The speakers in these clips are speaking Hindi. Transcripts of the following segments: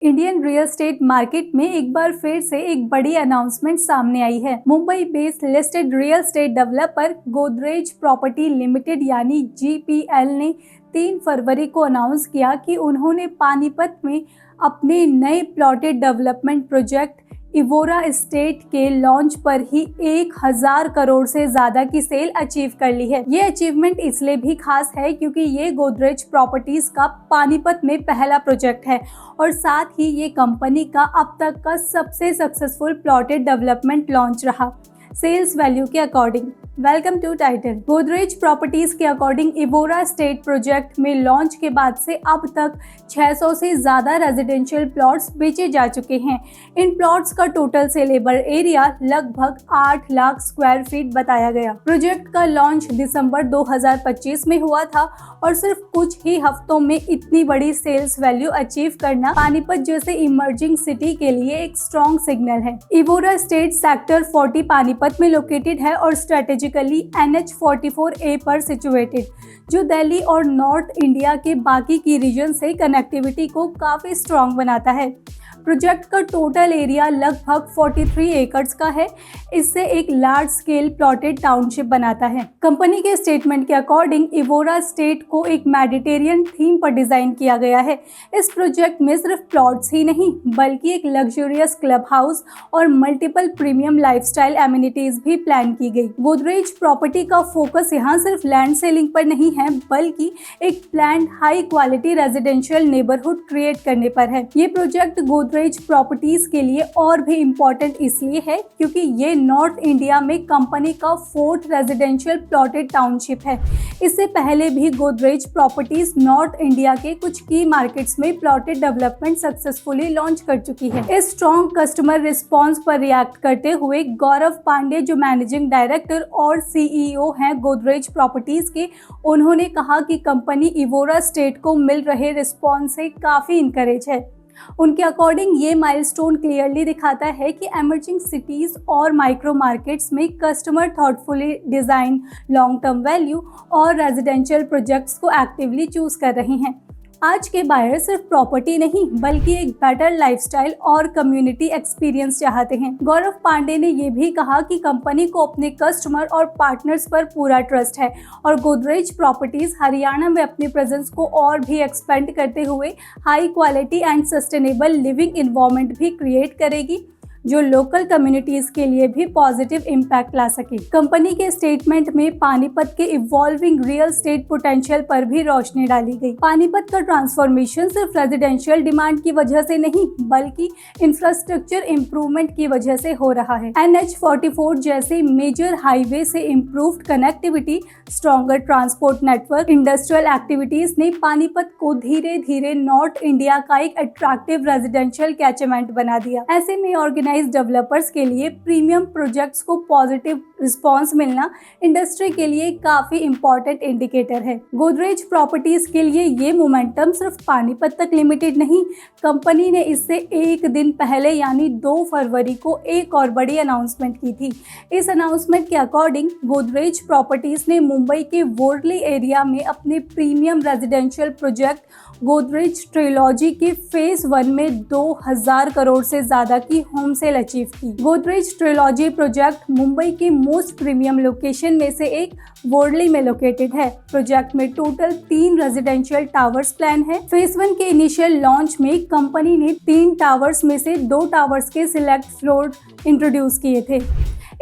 इंडियन रियल एस्टेट मार्केट में एक बार फिर से एक बड़ी अनाउंसमेंट सामने आई है। Mumbai based listed real estate developer Godrej property limited यानी जीपीएल ने 3 फरवरी को अनाउंस किया कि उन्होंने पानीपत में अपने नए प्लॉटेड डेवलपमेंट प्रोजेक्ट इवोरा एस्टेट के लॉन्च पर ही 1000 करोड़ से ज्यादा की सेल अचीव कर ली है। ये अचीवमेंट इसलिए भी खास है क्योंकि ये गोदरेज प्रॉपर्टीज का पानीपत में पहला प्रोजेक्ट है और साथ ही ये कंपनी का अब तक का सबसे सक्सेसफुल प्लॉटेड डेवलपमेंट लॉन्च रहा। सेल्स वैल्यू के according welcome to title. Godrej properties के अकॉर्डिंग इवोरा स्टेट प्रोजेक्ट में लॉन्च के बाद से अब तक 600 से ज्यादा रेजिडेंशियल प्लॉट्स बेचे जा चुके हैं। इन प्लॉट्स का टोटल सेलेबल एरिया लगभग 8 लाख स्क्वायर फीट बताया गया। प्रोजेक्ट का लॉन्च दिसंबर 2025 में हुआ था और सिर्फ कुछ ही हफ्तों में इतनी बड़ी सेल्स वैल्यू अचीव करना पानीपत जैसे इमर्जिंग सिटी के लिए एक स्ट्रॉन्ग सिग्नल है। इवोरा स्टेट सेक्टर 40 पानीपत में लोकेटेड है और स्ट्रेटेजिकली NH44A पर सिचुएटेड, जो दिल्ली और नॉर्थ इंडिया के बाकी की रीजन से कनेक्टिविटी को काफी स्ट्रॉन्ग बनाता है। प्रोजेक्ट का टोटल एरिया लगभग 43 एकर्स का है। इससे एक लार्ज स्केल प्लॉटेड टाउनशिप बनाता है। कंपनी के स्टेटमेंट के अकॉर्डिंग इवोरा स्टेट को एक मेडिटेरियन थीम पर डिजाइन किया गया है। इस प्रोजेक्ट में सिर्फ प्लॉट्स ही नहीं बल्कि एक लग्जरियस क्लब हाउस और मल्टीपल प्रीमियम लाइफस्टाइल एमिनिटीज भी प्लान की गई। गोदरेज प्रॉपर्टी का फोकस यहाँ सिर्फ लैंड सेलिंग पर नहीं है बल्कि एक planned high quality residential neighbourhood create करने पर है। ये प्रोजेक्ट गोदरेज प्रॉपर्टीज के लिए और भी इम्पोर्टेंट इसलिए है क्योंकि ये नॉर्थ इंडिया में कंपनी का 4th रेजिडेंशियल प्लॉटेड टाउनशिप है। इससे पहले भी गोदरेज प्रॉपर्टीज नॉर्थ इंडिया के कुछ की मार्केट्स में प्लॉटेड डेवलपमेंट सक्सेसफुली लॉन्च कर चुकी है। इस स्ट्रॉन्ग कस्टमर रिस्पॉन्स पर रिएक्ट करते हुए गौरव पांडे, जो मैनेजिंग डायरेक्टर और CEO हैं गोदरेज प्रॉपर्टीज के, उन्होंने कहा कि कंपनी इवोरा स्टेट को मिल रहे रिस्पॉन्स से काफी इंकरेज है। उनके अकॉर्डिंग ये माइलस्टोन क्लियरली दिखाता है कि एमर्जिंग सिटीज और माइक्रो मार्केट्स में customer thoughtfully design, long term value और रेजिडेंशियल प्रोजेक्ट्स को एक्टिवली चूज कर रहे हैं। आज के बायर सिर्फ प्रॉपर्टी नहीं बल्कि एक बेटर लाइफस्टाइल और कम्युनिटी एक्सपीरियंस चाहते हैं। गौरव पांडे ने ये भी कहा कि कंपनी को अपने कस्टमर और पार्टनर्स पर पूरा ट्रस्ट है और गोदरेज प्रॉपर्टीज हरियाणा में अपने प्रेजेंस को और भी एक्सपेंड करते हुए high quality and sustainable living environment भी क्रिएट करेगी जो लोकल कम्युनिटीज के लिए भी पॉजिटिव इम्पैक्ट ला सके। कंपनी के स्टेटमेंट में पानीपत के इवॉल्विंग रियल एस्टेट पोटेंशियल पर भी रोशनी डाली गई। पानीपत का ट्रांसफॉर्मेशन सिर्फ रेजिडेंशियल डिमांड की वजह से नहीं बल्कि इंफ्रास्ट्रक्चर इम्प्रूवमेंट की वजह से हो रहा है। NH44 जैसे मेजर हाईवे से improved connectivity, stronger transport network, industrial activities ने पानीपत को धीरे धीरे नॉर्थ इंडिया का एक अट्रैक्टिव रेजिडेंशियल कैचमेंट बना दिया। ऐसे में डेवलपर्स के लिए प्रीमियम प्रोजेक्ट्स को पॉजिटिव रिस्पांस मिलना इंडस्ट्री के लिए काफी इंपॉर्टेंट इंडिकेटर है। गोदरेज प्रॉपर्टीज के लिए ये मोमेंटम सिर्फ पानीपत तक लिमिटेड नहीं, कंपनी ने इससे एक दिन पहले यानी 2 फरवरी को एक और बड़ी अनाउंसमेंट की थी। इस अनाउंसमेंट के अकॉर्डिंग गोदरेज प्रॉपर्टीज ने मुंबई के वोरली एरिया में अपने premium residential project Godrej trilogy के फेज 1 में 2000 करोड़ से ज्यादा की होम सेल अचीव की। गोदरेज ट्रिलॉजी प्रोजेक्ट मुंबई के मोस्ट प्रीमियम लोकेशन में से एक वोरली में लोकेटेड है। प्रोजेक्ट में टोटल 3 रेजिडेंशियल टावर्स प्लान है। फेज 1 के इनिशियल लॉन्च में कंपनी ने 3 टावर्स में से 2 टावर्स के सिलेक्ट फ्लोर इंट्रोड्यूस किए थे।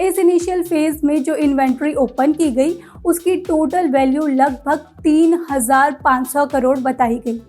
इस इनिशियल फेज में जो इन्वेंट्री ओपन की गई उसकी टोटल वैल्यू लगभग 3500 करोड़ बताई गई।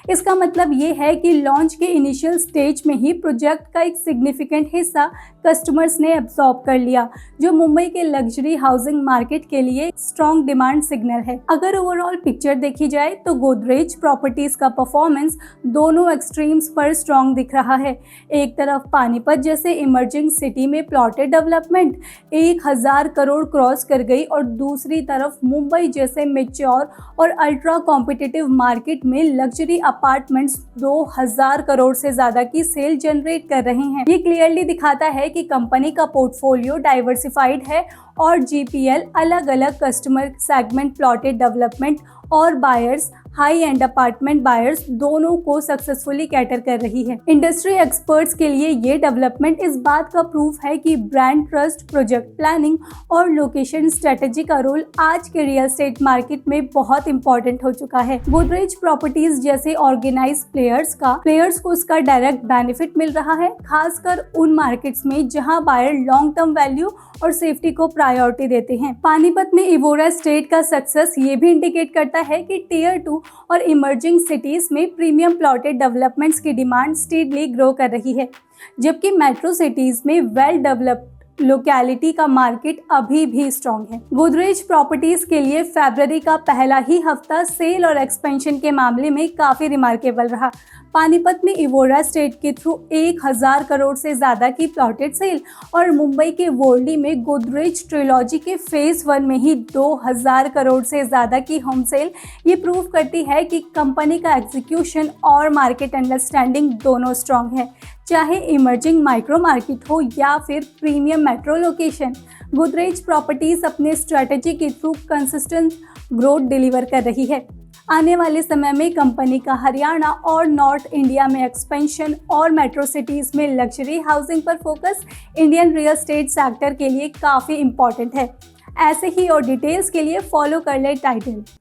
इसका मतलब ये है कि लॉन्च के इनिशियल स्टेज में ही प्रोजेक्ट का एक सिग्निफिकेंट हिस्सा कस्टमर्स ने एब्सॉर्ब कर लिया, जो मुंबई के लग्जरी हाउसिंग मार्केट के लिए स्ट्रॉन्ग डिमांड सिग्नल है। अगर ओवरऑल पिक्चर देखी जाए तो गोदरेज प्रॉपर्टीज का परफॉर्मेंस दोनों एक्सट्रीम्स पर स्ट्रॉन्ग दिख रहा है। एक तरफ पानीपत जैसे इमर्जिंग सिटी में प्लॉटेड डेवलपमेंट 1000 करोड़ क्रॉस कर गई और दूसरी तरफ मुंबई जैसे मेच्योर और अल्ट्रा कॉम्पिटिटिव मार्केट में लग्जरी अपार्टमेंट्स 2000 करोड़ से ज्यादा की सेल जनरेट कर रहे हैं। ये क्लियरली दिखाता है कि कंपनी का पोर्टफोलियो डाइवर्सिफाइड है और जीपीएल अलग अलग कस्टमर सेगमेंट, प्लॉटेड डेवलपमेंट और buyers high and apartment buyers दोनों को सक्सेसफुली कैटर कर रही है। इंडस्ट्री एक्सपर्ट्स के लिए ये डेवलपमेंट इस बात का प्रूफ है कि ब्रांड ट्रस्ट, प्रोजेक्ट प्लानिंग और लोकेशन स्ट्रेटेजी का रोल आज के रियल एस्टेट मार्केट में बहुत इंपॉर्टेंट हो चुका है। गोदरेज प्रॉपर्टीज जैसे ऑर्गेनाइज प्लेयर्स को इसका डायरेक्ट बेनिफिट मिल रहा है, खासकर उन मार्केट्स में जहां बायर लॉन्ग टर्म वैल्यू और सेफ्टी को प्रायोरिटी देते हैं। पानीपत में इवोरा एस्टेट का सक्सेस ये भी इंडिकेट करता है कि टियर 2 और इमर्जिंग सिटीज में प्रीमियम प्लॉटेड डेवलपमेंट्स की डिमांड स्टेडली ग्रो कर रही है, जबकि मेट्रो सिटीज में वेल डेवलप्ड लोकेलिटी का मार्केट अभी भी स्ट्रॉन्ग है। गोदरेज प्रॉपर्टीज के लिए फरवरी का पहला ही हफ्ता सेल और एक्सपेंशन के मामले में काफी रिमार्केबल रहा। पानीपत में इवोरा एस्टेट के थ्रू 1000 करोड़ से ज्यादा की प्लॉटेड सेल और मुंबई के वोरली में गोदरेज ट्रिलॉजी के फेज 1 में ही 2000 करोड़ से ज्यादा की होम सेल ये प्रूव करती है कि कंपनी का एग्जीक्यूशन और मार्केट अंडरस्टैंडिंग दोनों स्ट्रॉन्ग है। चाहे इमर्जिंग माइक्रो मार्केट हो या फिर premium metro location, Godrej properties अपने स्ट्रेटेजी के थ्रू कंसिस्टेंट ग्रोथ डिलीवर कर रही है। आने वाले समय में कंपनी का हरियाणा और नॉर्थ इंडिया में एक्सपेंशन और मेट्रो सिटीज में लग्जरी हाउसिंग पर focus Indian real estate sector के लिए काफ़ी इंपॉर्टेंट है। ऐसे ही और डिटेल्स के लिए फॉलो कर ले टाइटल।